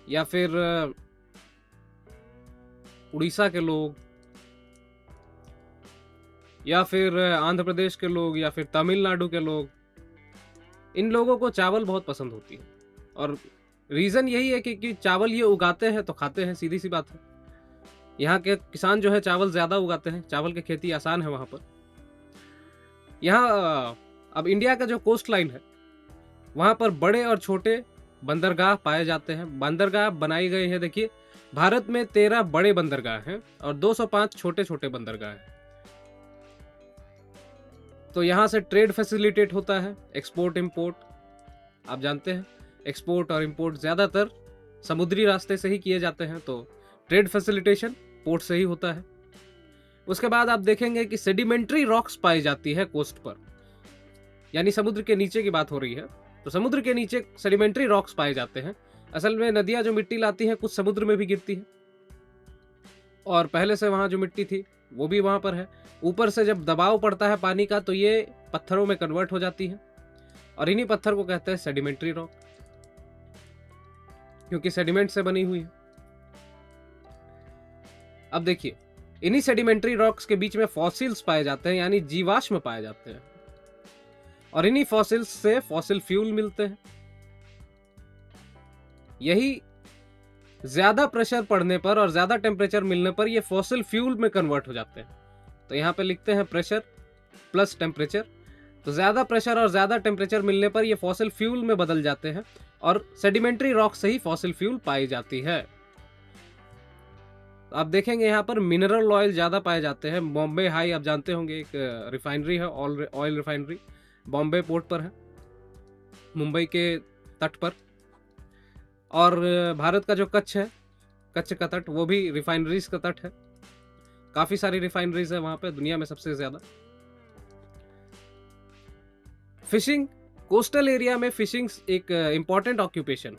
या फिर उड़ीसा के लोग या फिर आंध्र प्रदेश के लोग या फिर तमिलनाडु के लोग, इन लोगों को चावल बहुत पसंद होती है। और रीजन यही है कि चावल ये उगाते हैं तो खाते हैं, सीधी सी बात है। यहाँ के किसान जो है चावल ज्यादा उगाते हैं, चावल की खेती आसान है वहां पर। यहाँ अब इंडिया का जो कोस्ट लाइन है वहां पर बड़े और छोटे बंदरगाह पाए जाते हैं। बंदरगाह बनाए गए हैं, देखिए भारत में 13 बड़े बंदरगाह हैं और 205 छोटे छोटे बंदरगाह हैं। तो यहाँ से ट्रेड फैसिलिटेट होता है, एक्सपोर्ट इंपोर्ट। आप जानते हैं एक्सपोर्ट और इंपोर्ट ज्यादातर समुद्री रास्ते से ही किए जाते हैं, तो ट्रेड फैसिलिटेशन पोर्ट से ही होता है। उसके बाद आप देखेंगे कि सेडिमेंट्री रॉक्स पाई जाती है कोस्ट पर, यानी समुद्र के नीचे की बात हो रही है। तो समुद्र के नीचे सेडिमेंट्री रॉक्स पाए जाते हैं। असल में नदियां जो मिट्टी लाती हैं कुछ समुद्र में भी गिरती है, और पहले से वहां जो मिट्टी थी वो भी वहां पर है। ऊपर से जब दबाव पड़ता है पानी का तो ये पत्थरों में कन्वर्ट हो जाती है, और इन्हीं पत्थर को कहते हैं सेडिमेंट्री रॉक, क्योंकि सेडिमेंट से बनी हुई है। अब देखिए, इन्हीं सेडिमेंट्री रॉक्स के बीच में फॉसिल्स पाए जाते हैं, यानी जीवाश्म पाए जाते हैं, और इन्हीं फॉसिल्स से फॉसिल फ्यूल मिलते हैं। यही ज्यादा प्रेशर पड़ने पर और ज्यादा टेम्परेचर मिलने पर ये फॉसिल फ्यूल में कन्वर्ट हो जाते हैं। तो यहाँ पे लिखते हैं प्रेशर प्लस टेम्परेचर। तो ज्यादा प्रेशर और ज्यादा टेम्परेचर मिलने पर ये फॉसिल फ्यूल में बदल जाते हैं, और सेडिमेंट्री रॉक से ही फॉसिल फ्यूल पाई जाती है। आप देखेंगे यहाँ पर मिनरल ऑयल ज्यादा पाए जाते हैं। बॉम्बे हाई आप जानते होंगे, एक रिफाइनरी है, ऑयल रिफाइनरी बॉम्बे पोर्ट पर है, मुंबई के तट पर। और भारत का जो कच्छ है, कच्छ का तट, वो भी रिफाइनरीज का तट है। काफी सारी रिफाइनरीज है वहां पे, दुनिया में सबसे ज्यादा। फिशिंग, कोस्टल एरिया में फिशिंग एक इंपॉर्टेंट ऑक्यूपेशन।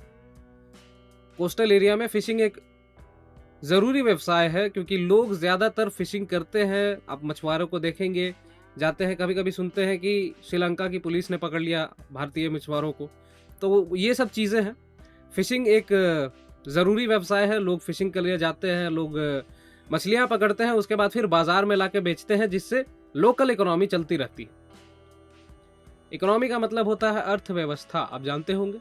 कोस्टल एरिया में फिशिंग एक जरूरी व्यवसाय है, क्योंकि लोग ज्यादातर फिशिंग करते हैं। आप मछुआरों को देखेंगे, जाते हैं, कभी कभी सुनते हैं कि श्रीलंका की पुलिस ने पकड़ लिया भारतीय मछुआरों को। तो ये सब चीजें हैं। फिशिंग एक जरूरी व्यवसाय है, लोग फिशिंग के लिए जाते हैं, लोग मछलियां पकड़ते हैं, उसके बाद फिर बाजार में लाके बेचते हैं, जिससे लोकल इकोनॉमी चलती रहती है। इकोनॉमी का मतलब होता है अर्थव्यवस्था, आप जानते होंगे।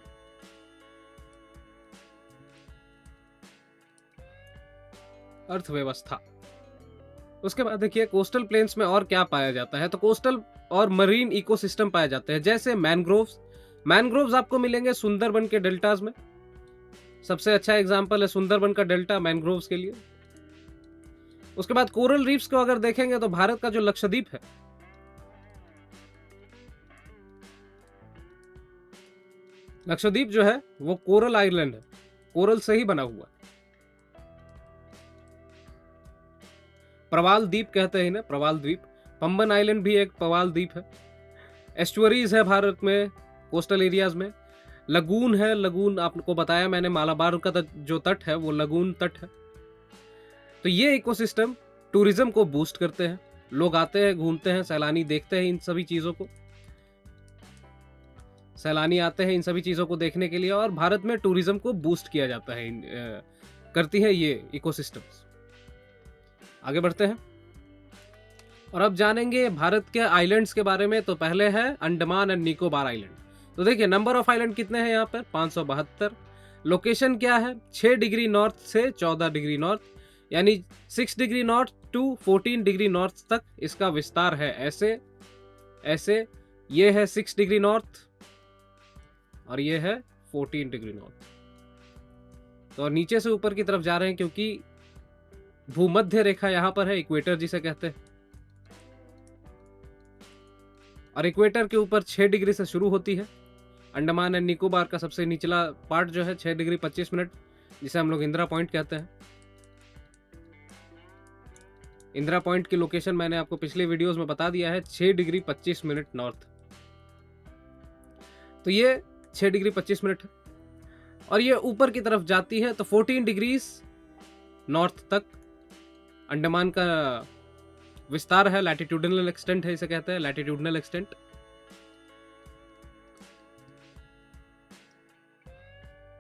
अर्थव्यवस्था। उसके बाद देखिए कोस्टल प्लेन्स में और क्या पाया जाता है। तो कोस्टल और मरीन इकोसिस्टम पाए जाते हैं, जैसे मैनग्रोव्स। मैनग्रोव्स आपको मिलेंगे सुंदरबन के डेल्टास में। सबसे अच्छा एग्जांपल है सुंदरबन का डेल्टा मैनग्रोव्स के लिए। उसके बाद कोरल रीफ्स को अगर देखेंगे तो भारत का जो लक्षद्वीप है, लक्षद्वीप जो है वो कोरल आइलैंड है, कोरल से ही बना हुआ। प्रवाल द्वीप कहते हैं इन्हें, प्रवाल द्वीप। पंबन आइलैंड भी एक प्रवाल द्वीप है। एस्टुअरीज है भारत में, कोस्टल एरियाज में। लगून है, लगून आपको बताया मैंने, मालाबार का जो तट है वो लगून तट है। तो ये इकोसिस्टम टूरिज्म को बूस्ट करते हैं। लोग आते हैं, घूमते हैं, सैलानी देखते हैं इन सभी चीजों को, सैलानी आते हैं इन सभी चीजों को देखने के लिए, और भारत में टूरिज्म को बूस्ट किया जाता है, करती है ये इकोसिस्टम्स। आगे बढ़ते हैं और अब जानेंगे भारत के आइलैंड्स के बारे में। तो पहले है अंडमान एंड निकोबार आइलैंड। तो देखिए नंबर ऑफ आइलैंड कितने हैं यहाँ पर, 572। लोकेशन क्या है, 6 डिग्री नॉर्थ से 14 डिग्री नॉर्थ, यानी 6 degree north to 14 degree north तक इसका विस्तार है। ऐसे ऐसे ये है 6 डिग्री नॉर्थ और ये है 14 डिग्री नॉर्थ। तो नीचे से ऊपर की तरफ जा रहे हैं क्योंकि भूमध्य रेखा यहां पर है, इक्वेटर जिसे कहते हैं, और इक्वेटर के ऊपर 6 डिग्री से शुरू होती है। अंडमान एंड निकोबार का सबसे निचला पार्ट जो है 6 डिग्री 25 मिनट, जिसे हम लोग इंदिरा पॉइंट कहते हैं। इंदिरा पॉइंट की लोकेशन मैंने आपको पिछले वीडियोस में बता दिया है, 6 डिग्री 25 मिनट नॉर्थ। तो ये 6 डिग्री 25 मिनट है और ये ऊपर की तरफ जाती है तो 14 डिग्रीज नॉर्थ तक अंडमान का विस्तार है। लैटिट्यूडनल एक्सटेंट है, इसे कहते हैं लैटिट्यूडनल एक्सटेंट।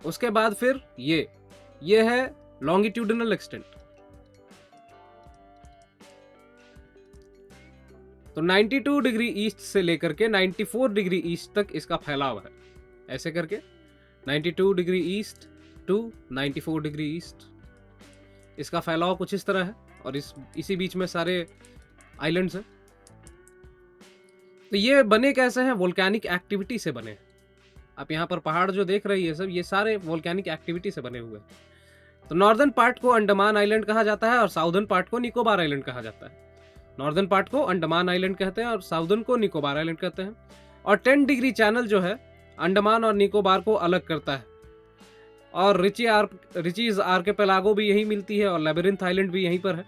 उसके बाद फिर ये है लॉन्गिट्यूडनल एक्सटेंट। तो 92 डिग्री ईस्ट से लेकर के 94 डिग्री ईस्ट तक इसका फैलाव है। ऐसे करके 92 degree east to 94 degree east इसका फैलाव कुछ इस तरह है, और इसी बीच में सारे आइलैंड्स हैं। तो ये बने कैसे हैं, वोल्केनिक एक्टिविटी से बने हैं। आप यहाँ पर पहाड़ जो देख रही है सब, ये सारे वोल्केनिक एक्टिविटी से बने हुए हैं। तो नॉर्दर्न पार्ट को अंडमान आइलैंड कहा जाता है और साउदर्न पार्ट को निकोबार आइलैंड कहा जाता है। नॉर्दर्न पार्ट को अंडमान आइलैंड कहते हैं और साउदर्न को निकोबार आइलैंड कहते हैं। और 10 डिग्री चैनल जो है अंडमान और निकोबार को अलग करता है, और रिचीज आर्किपेलागो भी यही मिलती है, और लेबिरिंथ आइलैंड भी यहीं पर है।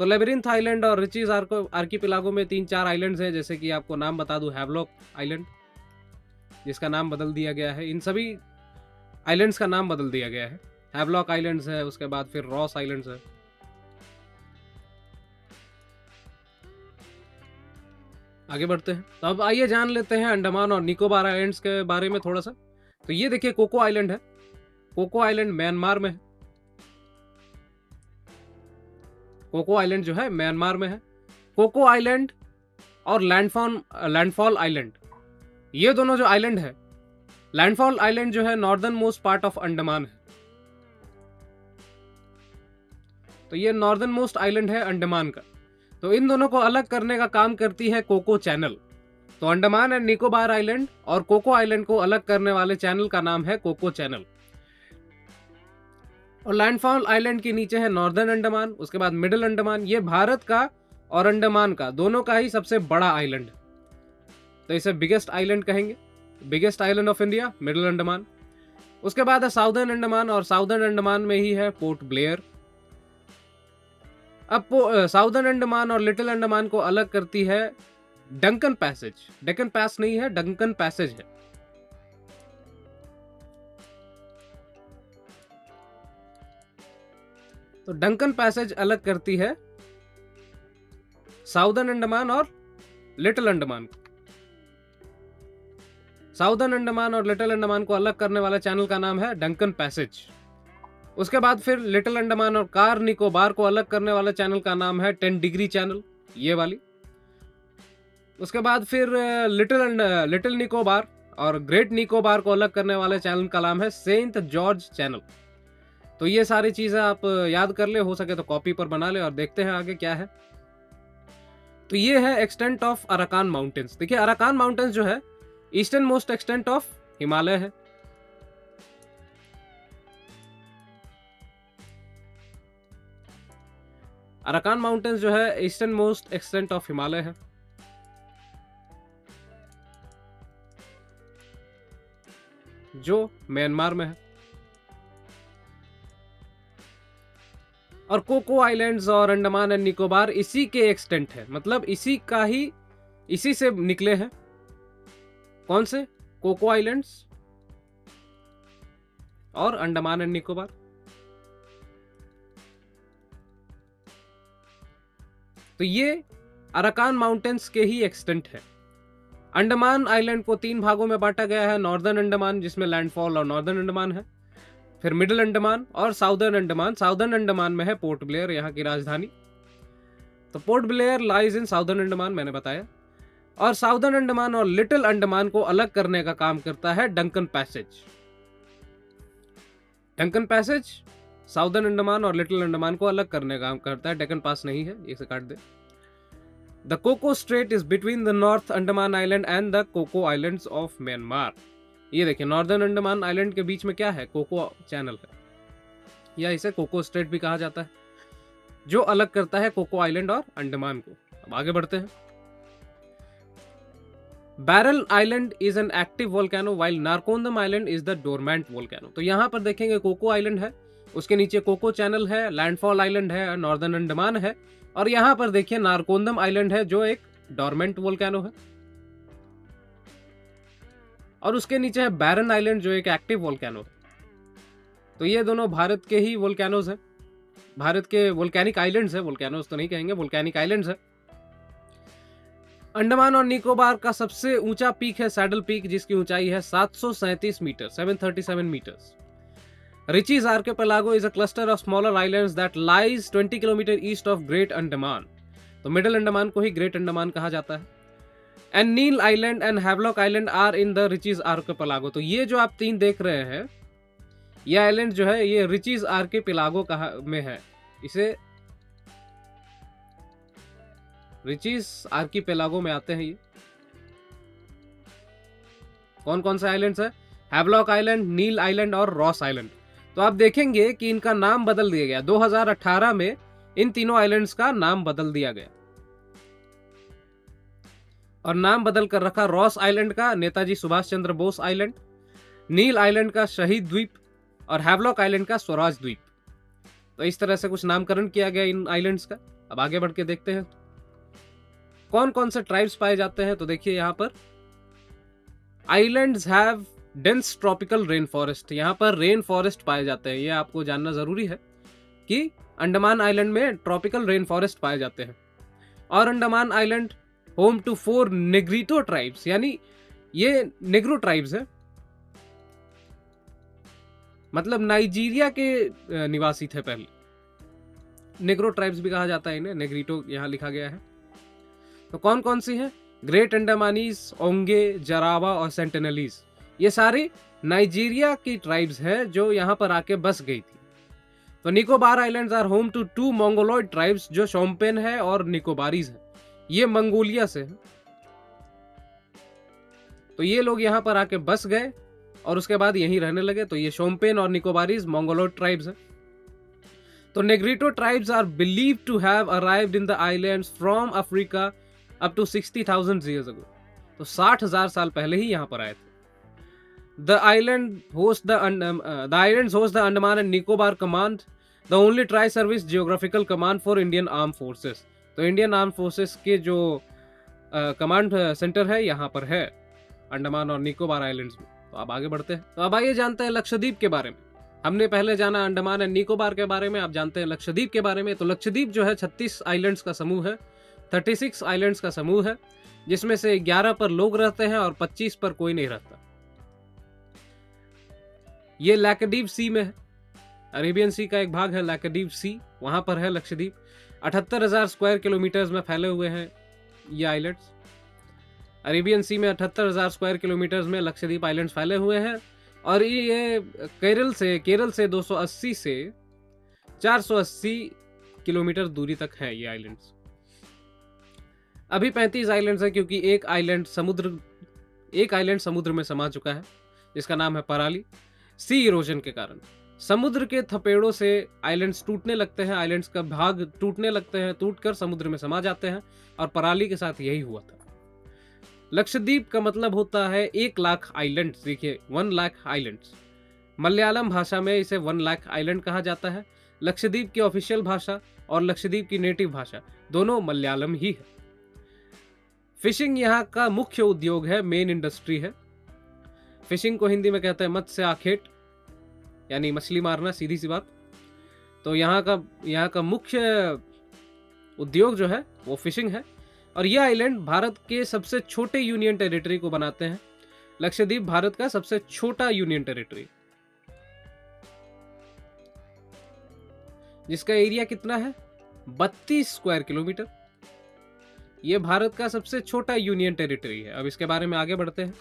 तो लेबिरिंथ आइलैंड और रिचीज आर्किपेलागो में 3-4 आइलैंड्स हैं, जैसे कि आपको नाम बता दूं, हैवलॉक आइलैंड जिसका नाम बदल दिया गया है। इन सभी आइलैंड्स का नाम बदल दिया गया है। हैवलॉक आइलैंड्स है, उसके बाद फिर रॉस आइलैंड्स है। आगे बढ़ते हैं, तो अब आइए जान लेते हैं अंडमान और निकोबार आइलैंड्स के बारे में थोड़ा सा। तो ये देखिए कोको आइलैंड है। कोको आइलैंड म्यांमार में है। कोको आइलैंड जो है म्यांमार में है। कोको आइलैंड और लैंडफॉल आइलैंड, ये दोनों जो आइलैंड है, लैंडफॉल आइलैंड जो है northern most part of Andaman है। तो ये नॉर्दर्न मोस्ट आइलैंड है अंडमान का। तो इन दोनों को अलग करने का काम करती है कोको चैनल। तो अंडमान एंड निकोबार आइलैंड और कोको आइलैंड को अलग करने वाले चैनल का नाम है कोको चैनल। और लैंडफॉल आइलैंड के नीचे है नॉर्दर्न अंडमान, उसके बाद मिडिल अंडमान। ये भारत का और अंडमान का दोनों का ही सबसे बड़ा आइलैंड है, तो इसे बिगेस्ट आइलैंड कहेंगे। Biggest island of India, middle Andaman. उसके बाद है साउदर्न अंडमान, और साउदर्न अंडमान में ही है पोर्ट ब्लेयर। अब साउदर्न अंडमान और लिटिल अंडमान को अलग करती है डंकन पैसेज। डेक्कन पैस नहीं है, डंकन पैसेज है। तो डंकन पैसेज अलग करती है साउदर्न अंडमान और लिटिल अंडमान को। साउदर्न अंडमान और लिटिल अंडमान को अलग करने वाला चैनल का नाम है डंकन पैसेज। उसके बाद फिर लिटिल अंडमान और कार निकोबार को अलग करने वाला चैनल का नाम है 10 डिग्री चैनल, ये वाली। उसके बाद फिर लिटिल निकोबार और ग्रेट निकोबार को अलग करने वाले चैनल का नाम है सेंट जॉर्ज चैनल। तो ये सारी चीजें आप याद कर ले, हो सके तो कॉपी पर बना ले, और देखते हैं आगे क्या है। तो ये है एक्सटेंट ऑफ अराकान माउंटेन्स। देखिए अराकान माउंटेन्स जो है eastern most extent of Himalaya है। अराकान माउंटेन्स जो है eastern most extent of Himalaya है। जो म्यांमार में है। और कोको आइलैंड्स और अंडमान एंड निकोबार इसी के एक्सटेंट है, मतलब इसी से निकले हैं। कौन से? कोको आइलैंड्स और अंडमान एंड निकोबार। तो ये अराकान माउंटेन्स के ही एक्सटेंट है। अंडमान आइलैंड को 3 भागों में बांटा गया है। नॉर्दर्न अंडमान जिसमें लैंडफॉल और नॉर्दर्न अंडमान है, फिर मिडिल अंडमान और साउदर्न अंडमान। साउदर्न अंडमान में है पोर्ट ब्लेयर, यहाँ की राजधानी। तो port Blair lies in southern Andaman, मैंने बताया। और साउदर्न अंडमान और लिटिल अंडमान को अलग करने का काम करता है Duncan passage. Duncan passage southern Andaman और लिटिल अंडमान को अलग करने का काम करता है। डेक्कन पास नहीं है, इसे काट दे। The Coco strait is between the north Andaman island and the Coco islands of Myanmar. ये देखिए, नॉर्दर्न अंडमान आइलैंड के बीच में क्या है? कोको चैनल है, या इसे कोको स्ट्रेट भी कहा जाता है, जो अलग करता है कोको आइलैंड और अंडमान को। अब आगे बढ़ते हैं। Barren island is an active volcano while Narcondam island is the dormant volcano. तो यहाँ पर देखेंगे कोको आइलैंड है, उसके नीचे कोको चैनल है, लैंडफॉल आइलैंड है, नॉर्दर्न अंडमान है, और यहाँ पर देखिए नारकोंदम आइलैंड है जो एक डोरमेंट वोल्केनो है, और उसके नीचे है बैरन आइलैंड जो एक एक्टिव वोल्केनो है। तो ये दोनों भारत के ही वोल्केनोज है, भारत के वोल्केनिक आइलैंड्स है, वोल्केनोज तो नहीं कहेंगे, वोल्केनिक आइलैंड्स है। अंडमान और निकोबार का सबसे ऊंचा पीक है सैडल पीक, जिसकी ऊंचाई है 737 metre, 737 metres. Ritchie's archipelago is a cluster of smaller islands that lies 20 kilometre east of great Andaman. तो मिडिल अंडमान को ही ग्रेट अंडमान कहा जाता है। And Neil island and Havelock island are in the Ritchie's archipelago. तो ये जो आप 3 देख रहे हैं, ये आइलैंड जो है ये रिचीज आर्किपेलागो में है। इसे रिचीज आर्किपेलागो में आते हैं। ये कौन कौन से आइलैंड्स है? हैवलॉक आइलैंड, नील आइलैंड और रॉस आइलैंड। तो आप देखेंगे कि इनका नाम बदल दिया गया। 2018 में इन तीनों आइलैंड्स का नाम बदल दिया गया, और नाम बदल कर रखा रॉस आइलैंड का नेताजी सुभाष चंद्र बोस आइलैंड, नील आइलैंड का शहीद द्वीप, और हैवलॉक आइलैंड का स्वराज द्वीप। तो इस तरह से कुछ नामकरण किया गया इन आइलैंड्स का। अब आगे बढ़ के देखते हैं कौन कौन से ट्राइब्स पाए जाते हैं। तो देखिए यहाँ पर islands have dense tropical rain forest. यहाँ पर रेन फॉरेस्ट पाए जाते हैं। ये आपको जानना जरूरी है कि अंडमान आइलैंड में ट्रॉपिकल रेन फॉरेस्ट पाए जाते हैं। और Andaman island home to 4 Negrito tribes, यानी ये नेग्रो ट्राइब्स है, मतलब नाइजीरिया के निवासी थे पहले। नेग्रो ट्राइब्स भी कहा जाता है इन्हें, नेग्रीटो यहाँ लिखा गया है। तो कौन कौन सी है? ग्रेट अंडमानीज, ओंगे, जरावा और सेंटिनलीज। ये सारी नाइजीरिया की ट्राइब्स हैं जो यहाँ पर आके बस गई थी। तो Nicobar islands are home to 2 Mongoloid tribes, जो शोम्पेन है और निकोबारीज है। ये मंगोलिया से है। तो ये लोग यहाँ पर आके बस गए और उसके बाद यहीं रहने लगे। तो ये शोम्पेन और निकोबारीज मंगोलॉइड ट्राइब्स है। तो Negrito tribes are believed to have arrived in the islands from Africa up to 60,000 years ago। तो 60,000 साल पहले ही यहाँ पर आए थे। The islands host the Andaman and Nicobar Command, the only tri-service geographical command for Indian Armed Forces। तो Indian arm forces के जो कमांड सेंटर है यहाँ पर है अंडमान और निकोबार आइलैंड्स में। तो अब आगे बढ़ते हैं। तो अब आइए जानते हैं लक्षद्वीप के बारे में। हमने पहले जाना अंडमान एंड निकोबार के बारे में, अब जानते हैं लक्षद्वीप के बारे में। तो लक्षद्वीप जो है 36 आइलैंड्स का समूह है, 36 आइलैंड्स का समूह है, जिसमें से 11 पर लोग रहते हैं और 25 पर कोई नहीं रहता। ये लैकदीप सी में है, अरेबियन सी का एक भाग है लैकदीप सी, वहां पर है लक्षद्वीप। 78,000 स्क्वायर किलोमीटर्स में फैले हुए हैं ये आइलैंड्स। अरेबियन सी में 78,000 स्क्वायर किलोमीटर्स में लक्षद्वीप आइलैंड्स फैले हुए हैं। और ये केरल से 280 से 480 किलोमीटर दूरी तक है ये आइलैंड्स। अभी 35 आइलैंड्स है, क्योंकि एक आइलैंड समुद्र में समा चुका है, जिसका नाम है पराली। सी इरोजन के कारण समुद्र के थपेड़ों से आइलैंड्स टूटने लगते हैं, आइलैंड्स का भाग टूटने लगते हैं, टूटकर समुद्र में समा जाते हैं, और पराली के साथ यही हुआ था। लक्षद्वीप का मतलब होता है 1 लाख आइलैंड्स। देखिए 1 लाख आइलैंड्स, मलयालम भाषा में इसे 1 लाख आइलैंड कहा जाता है। लक्षद्वीप की ऑफिशियल भाषा और लक्षद्वीप की नेटिव भाषा दोनों मलयालम ही है। फिशिंग यहाँ का मुख्य उद्योग है, मेन इंडस्ट्री है। फिशिंग को हिंदी में कहते हैं मत्स्य आखेट, यानी मछली मारना, सीधी सी बात। तो यहाँ का मुख्य उद्योग जो है वो फिशिंग है। और यह आइलैंड भारत के सबसे छोटे यूनियन टेरिटरी को बनाते हैं। लक्षद्वीप भारत का सबसे छोटा यूनियन टेरिटरी, जिसका एरिया कितना है, 32 स्क्वायर किलोमीटर। यह भारत का सबसे छोटा यूनियन टेरिटरी है। अब इसके बारे में आगे बढ़ते हैं।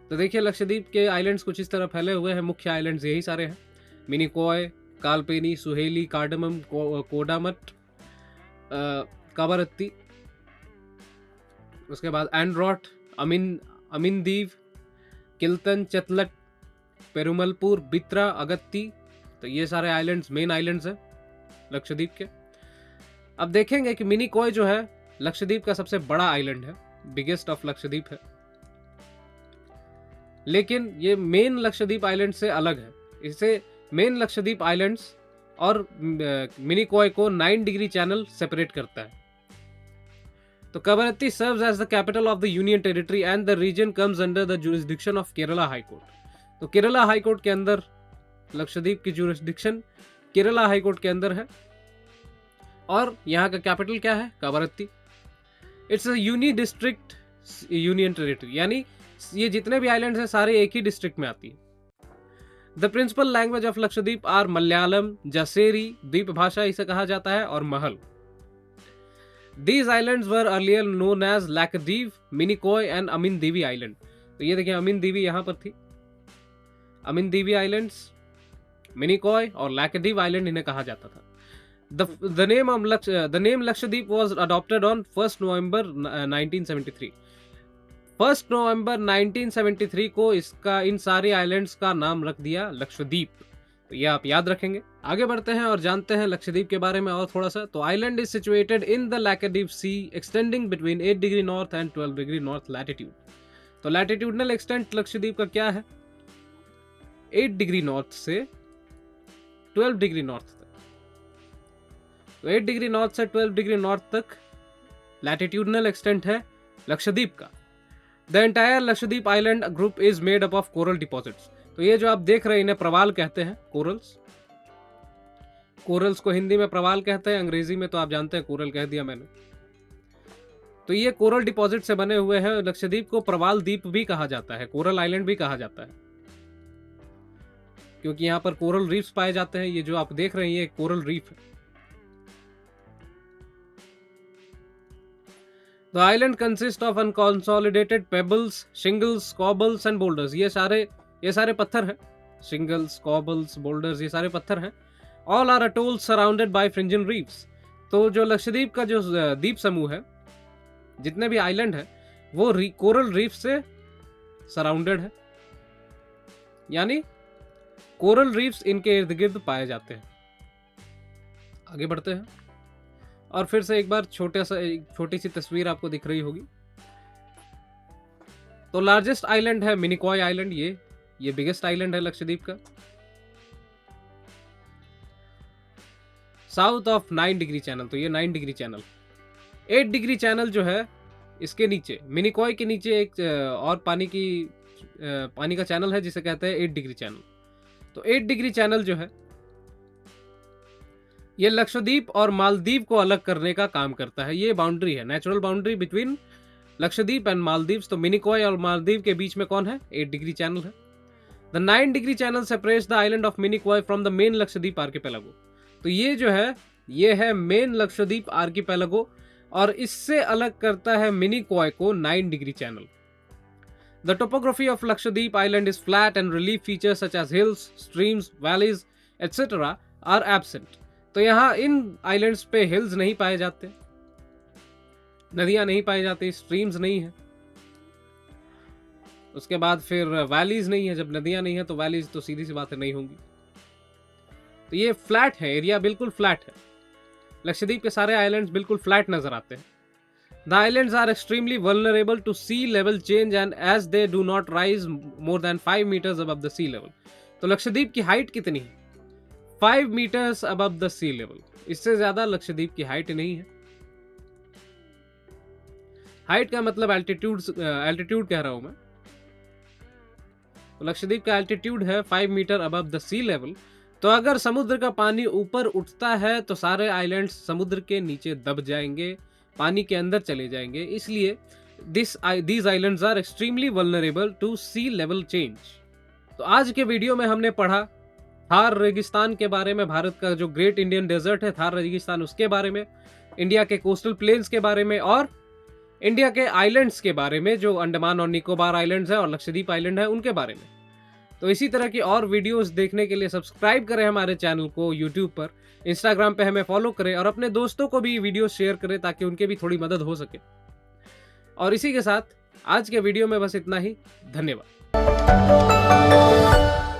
तो देखिए, लक्षद्वीप के आइलैंड्स कुछ इस तरह फैले हुए हैं। मुख्य आइलैंड्स यही सारे हैं, मिनिकॉय, कालपेनी, सुहेली, कार्डमम, कोडामट, काबारत्ती, उसके बाद एंड्रॉट, अमिनदीव, किल्तन, चतलट, पेरुमलपुर, बित्रा, अगत्ती। तो ये सारे आइलैंड्स मेन आइलैंड्स हैं लक्षद्वीप के। अब देखेंगे कि मिनिकॉय जो है लक्षद्वीप का सबसे बड़ा आइलैंड है, बिगेस्ट ऑफ लक्षद्वीप है। लेकिन ये मेन लक्षद्वीप आइलैंड से अलग है। इसे मेन लक्षद्वीप आइलैंड्स और मिनिकॉय को 9 डिग्री चैनल सेपरेट करता है। तो Kavaratti serves as the capital of the union territory and the region comes under the jurisdiction of Kerala high court. तो केरला हाई कोर्ट के अंदर लक्षद्वीप की जुरिस्डिक्शन केरला हाई कोर्ट के अंदर है। और यहाँ का कैपिटल क्या है, Kavaratti. It's a uni district union territory, यानी ये जितने भी आइलैंड्स हैं सारे एक ही डिस्ट्रिक्ट में आती है। The principal language of Lakshadweep are Malayalam, Jeseri, Dweep Bhasha इसे कहा जाता है, और महल। These islands were earlier known as Laccadive, Minicoy and Amindivi Island। तो ये देखिए, अमिनदीवी यहाँ पर थी। अमिनदीवी आइलैंड्स, मिनिकॉय और लैक्कदीव आइलैंड इन्हें कहा जाता था। The name Lakshadweep was adopted on 1st November 1973। 1 नवंबर 1973 को इन सारे आइलैंड्स का नाम रख दिया लक्षद्वीप। तो ये आप याद रखेंगे। आगे बढ़ते हैं और जानते हैं लक्षद्वीप के बारे में और थोड़ा सा। तो island is situated in the Laccadive sea extending between 8 degree north and 12 degree north latitude. तो लैटिट्यूडनल एक्सटेंट लक्षद्वीप का क्या है, 8 डिग्री नॉर्थ से 12 डिग्री नॉर्थ तक। तो 8 डिग्री नॉर्थ से 12 डिग्री नॉर्थ तक लैटिट्यूडनल एक्सटेंट है लक्षद्वीप का। The entire Lakshadweep island group is made up of coral deposits. तो ये जो आप देख रहे हैं इन्हें प्रवाल कहते हैं, कोरल्स। कोरल्स को हिंदी में प्रवाल कहते हैं, अंग्रेजी में तो आप जानते हैं कोरल कह दिया मैंने। तो ये कोरल डिपॉजिट से बने हुए हैं। लक्षद्वीप को प्रवाल द्वीप भी कहा जाता है, कोरल आइलैंड भी कहा जाता है, क्योंकि यहाँ पर कोरल रीफ्स पाए जाते हैं। ये जो आप देख रहे हैं ये कोरल रीफ है। The island consists of unconsolidated pebbles, shingles, cobbles and boulders। ये सारे पत्थर हैं। Shingles, cobbles, boulders ये सारे पत्थर हैं। All are atolls surrounded by fringing reefs। तो जो लक्षद्वीप का जो द्वीप समूह है, जितने भी आइलैंड है, वो कोरल रीफ से सराउंडेड है, यानी कोरल रीफ्स इनके इर्द गिर्द पाए जाते हैं। आगे बढ़ते हैं और फिर से एक बार छोटी सी तस्वीर आपको दिख रही होगी। तो लार्जेस्ट आइलैंड है मिनिकॉय आइलैंड। ये बिगेस्ट आइलैंड है लक्षद्वीप का। South of 9 degree channel. तो ये 9 डिग्री चैनल। 8 डिग्री चैनल जो है इसके नीचे, मिनिकॉय के नीचे एक और पानी का चैनल है जिसे कहते हैं 8 डिग्री चैनल। तो 8 डिग्री चैनल जो है ये लक्षद्वीप और मालदीव को अलग करने का काम करता है। ये बाउंड्री है, natural boundary between Lakshadweep and Maldives. तो मिनिकॉय और मालदीव के बीच में कौन है, 8 डिग्री चैनल है। The 9 degree channel separates the island of Minicoy from the main Lakshadweep archipelago. तो ये जो है ये है मेन लक्षद्वीप आर्किपेलागो, और इससे अलग करता है मिनिकॉय को 9 degree channel. The topography of Lakshadweep island is flat and relief features such as hills, streams, valleys etcetera are absent. तो यहाँ इन आइलैंड्स पे हिल्स नहीं पाए जाते, नदियां नहीं पाई जाती, स्ट्रीम्स नहीं है, उसके बाद फिर वैलीज नहीं है। जब नदियां नहीं है तो वैलीज तो सीधी सी बात है नहीं होंगी। तो ये फ्लैट है, एरिया बिल्कुल फ्लैट है। लक्षद्वीप के सारे आइलैंड्स बिल्कुल फ्लैट नजर आते हैं। The islands are extremely vulnerable to sea level change and as they do not rise more than 5 metres above the sea level. तो लक्षद्वीप की हाइट कितनी है, 5 metres above the sea level. इससे ज्यादा लक्षद्वीप की हाइट नहीं है। हाइट का मतलब एल्टीट्यूड कह रहा हूं मैं। लक्षद्वीप का एल्टीट्यूड है 5 metre above the sea level. तो अगर समुद्र का पानी ऊपर उठता है तो सारे आइलैंड्स समुद्र के नीचे दब जाएंगे, पानी के अंदर चले जाएंगे। इसलिए these islands are extremely vulnerable to sea level change। तो आज के वीडियो में हमने पढ़ा थार रेगिस्तान के बारे में, भारत का जो ग्रेट इंडियन डेजर्ट है थार रेगिस्तान उसके बारे में, इंडिया के कोस्टल प्लेन्स के बारे में और इंडिया के आइलैंड्स के बारे में, जो अंडमान और निकोबार आइलैंड्स है और लक्षद्वीप आइलैंड है उनके बारे में। तो इसी तरह की और वीडियोस देखने के लिए सब्सक्राइब करें हमारे चैनल को यूट्यूब पर, इंस्टाग्राम पे हमें फॉलो करें और अपने दोस्तों को भी वीडियो शेयर करें ताकि उनके भी थोड़ी मदद हो सके। और इसी के साथ आज के वीडियो में बस इतना ही। धन्यवाद।